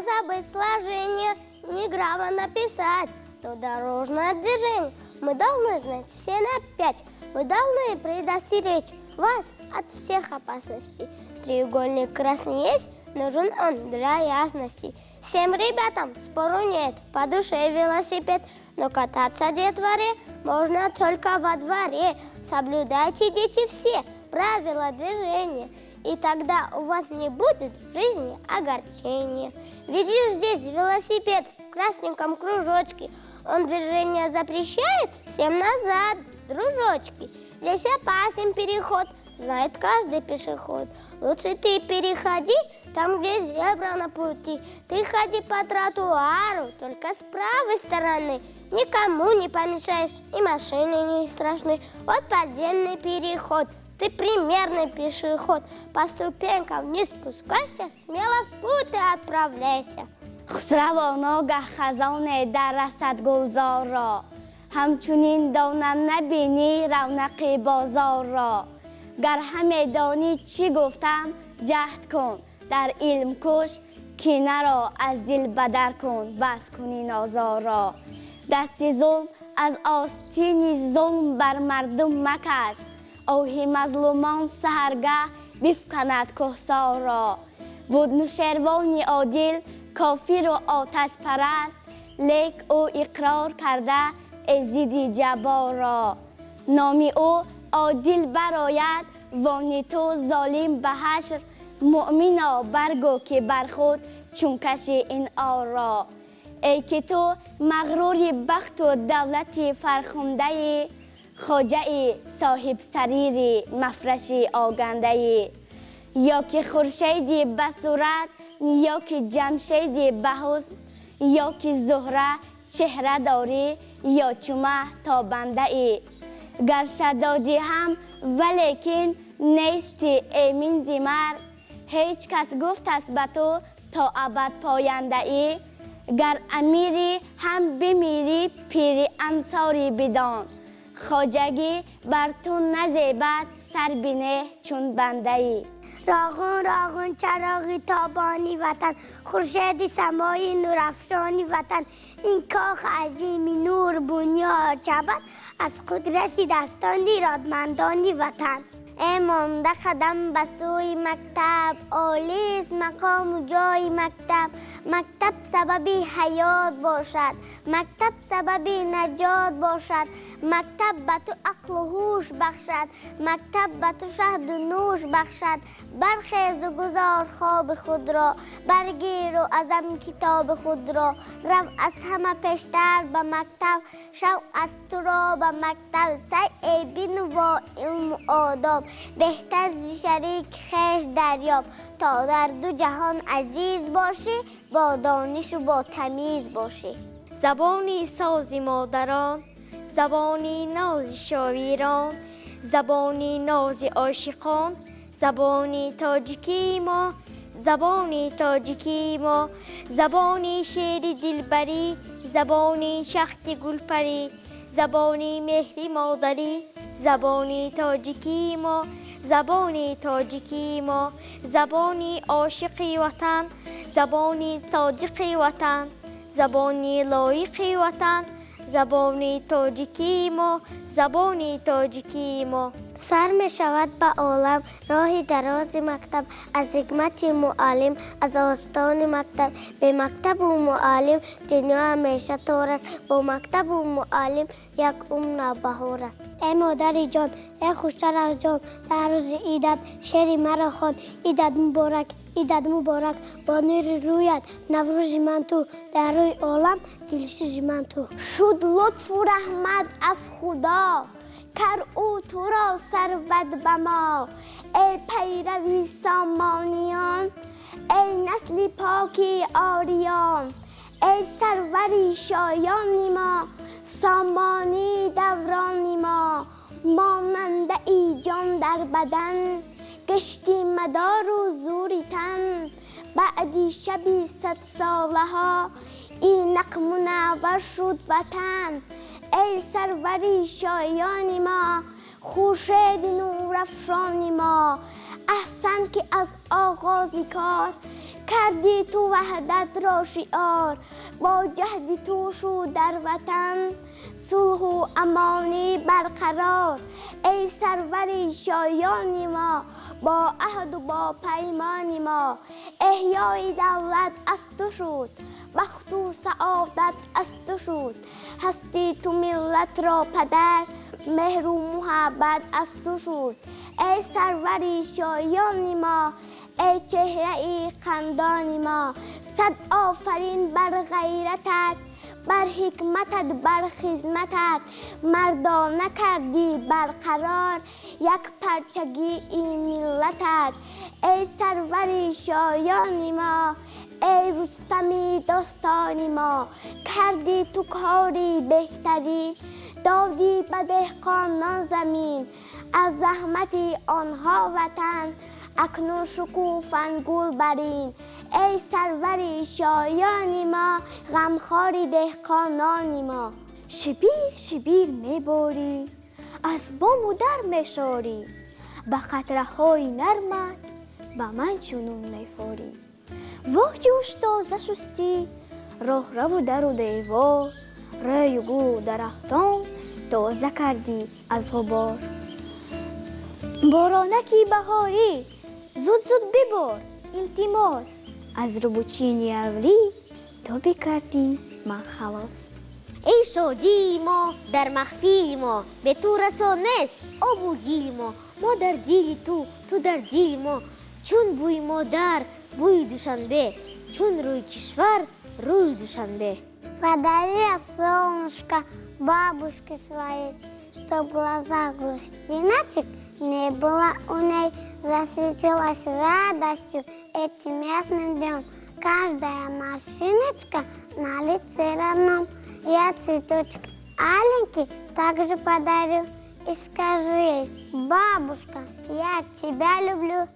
забыть сложение, ни грамма написать. Но дорожное движение мы должны знать все на 5. Мы должны предостеречь вас от всех опасностей. Треугольник красный есть, нужен он для ясности. Всем ребятам спору нет, по душе велосипед. Но кататься детворе можно только во дворе. Соблюдайте, дети, все правила движения, и тогда у вас не будет в жизни огорчения. Видишь здесь велосипед в красненьком кружочке. Он движение запрещает, всем назад, дружочки. Здесь опасен переход, знает каждый пешеход. Лучше ты переходи там, где зебра на пути. Ты ходи по тротуару, только с правой стороны. Никому не помешаешь, и машины не страшны. Вот подземный переход, ты примерный пешеход. По ступенькам не спускайся, смело в путь ты отправляйся. خسرو ناگه خزان در رسد گلزار را همچنین دانم نبینی رونق بازار را گر همه دانی چی گفتم جهد کن در علم کش کینه را از دل بدر کن بس کنی نازار را دست ظلم از آستین ظلم بر مردم مکش آه مظلومان سحرگه بفکند کهسار را بود نوشیروان عادل کافر و آتش پرست لیک او اقرار کرده ازید جبار را نامی او عادل براید وانی تو ظالم به حشر مؤمنا برگو که بر خود چون کشی این آر را ای که تو مغرور بخت و دولت فرخنده خواجه صاحب سریر مفرش آگنده یا که خورشیدی به صورت یا که جمشیدی به حسن یا که زهره چهره داری یا چومه تابنده ای گر شدادی هم ولیکن نیستی ایمین زمر هیچ کس گفت است به تو تا ابد پاینده ای گر امیری هم بمیری پیر انصاری بدان خواجگی بر تو نزیبد سر بینه چون بنده ای راغون راغون چراغی تابانی وطن خورشید سمای نورافشانی وطن این کاخ عظیمی نور بنیاد شود از قدرت دستان ایرادمندانی وطن ای مانده قدم به سوی مکتب عالی مقام و جای مکتب مکتب سببی حیات باشد مکتب سببی نجات باشد مکتب به تو عقل و هوش بخشد مکتب به تو شهد و نوش بخشد برخیز و گذار خواب خود را برگیر و ازم کتاب خود را رو از همه پیشتر به مکتب شو از تو را به مکتب سی ای بینوا علم و آداب بهتر زی شریک خیش دریاب تا در دو جهان عزیز باشی با دانش و با تمیز باشی زبانی ساز مادران زبانی ناز شاعران زبانی ناز عاشقان زبانی تاجیکی ما زبانی تاجیکی ما زبانی شعر دلبری زبانی شخت گلپری زبانی مهری مادری زبانی تاجیکی ما زبانی تاجیکی ما زبانی عاشقی وطن زبانی صادقی وطن زبانی لایقی وطن زبانی تاجیکی ما زبانی تاجیکی ما سر می شود به عالم راه دراز مکتب از حکمت معلم از آستان مکتب به مکتب و معلم دنیا همیشه تار است با مکتب و معلم یک عمر بهار است ای مادر جان ای خوشتر از جان در روز عیدت شعر مرا خوان عیدت مبارک عیدت مبارک با نور رویت نوروز من تو در روی عالم دلسوز من تو شد لطف و رحمت از خدا کر او تو را سرود به ما ای پیروی سامانیان ای نسل پاکی آریان ای سروری شایانی ما سامانی دورانی ما ماننده ای جان در بدن گشتی مدار و زوری تن بعدی شبی 100 ساله ها این نقم منور شد وطن ای سروری شایانی ما خورشید نور افشانی ما احسن که از آغاز کار کردی تو وحدت را شعار با جهد تو شو در وطن صلح و امانی برقرار ای سرور شایان ما با عهد و با پیمان ما احیای دولت از تو شد بخت و سعادت از تو شد هستی تو ملت را پدر مهر و محبت از تو شد ای سرور شایان ما ای چهره ای خندان ما صد آفرین بر غیرتت بر حکمتت بر خدمتت مردانه کردی برقرار یک پرچگی این ملتت ای سرور شایان ما ای رستمی داستان ما کردی تو کاری بهتری دادی به دهقانان زمین از زحمت آنها وطن اکنون شکوفن گل برین ای سرور شایان ما غمخوار دهقانان ما شبیر شبیر میباری از بام و در میشاری به قطره های نرمت به من چونون میفاری وقت جوش تازه شستی راه رو در و دیوار ری و گل درختان تازه کردی از غبار بارانکی بهاری زود زود ببار التماس از روبوچینی اولی تو بکردی من خلاص ای شادی ما در مخفی ما به تو رسانست آب و گیل ما در دیل تو در دیل ما چون بوی مادر بوی دوشنبه чун руй кишвар, руй Душанбе. Подари солнышко бабушке своей, чтоб в глазах грустиночек не было у ней. Засветилась радостью этим ясным днем каждая морщиночка на лице родном. Я цветочек аленький также подарю и скажу ей: бабушка, я тебя люблю.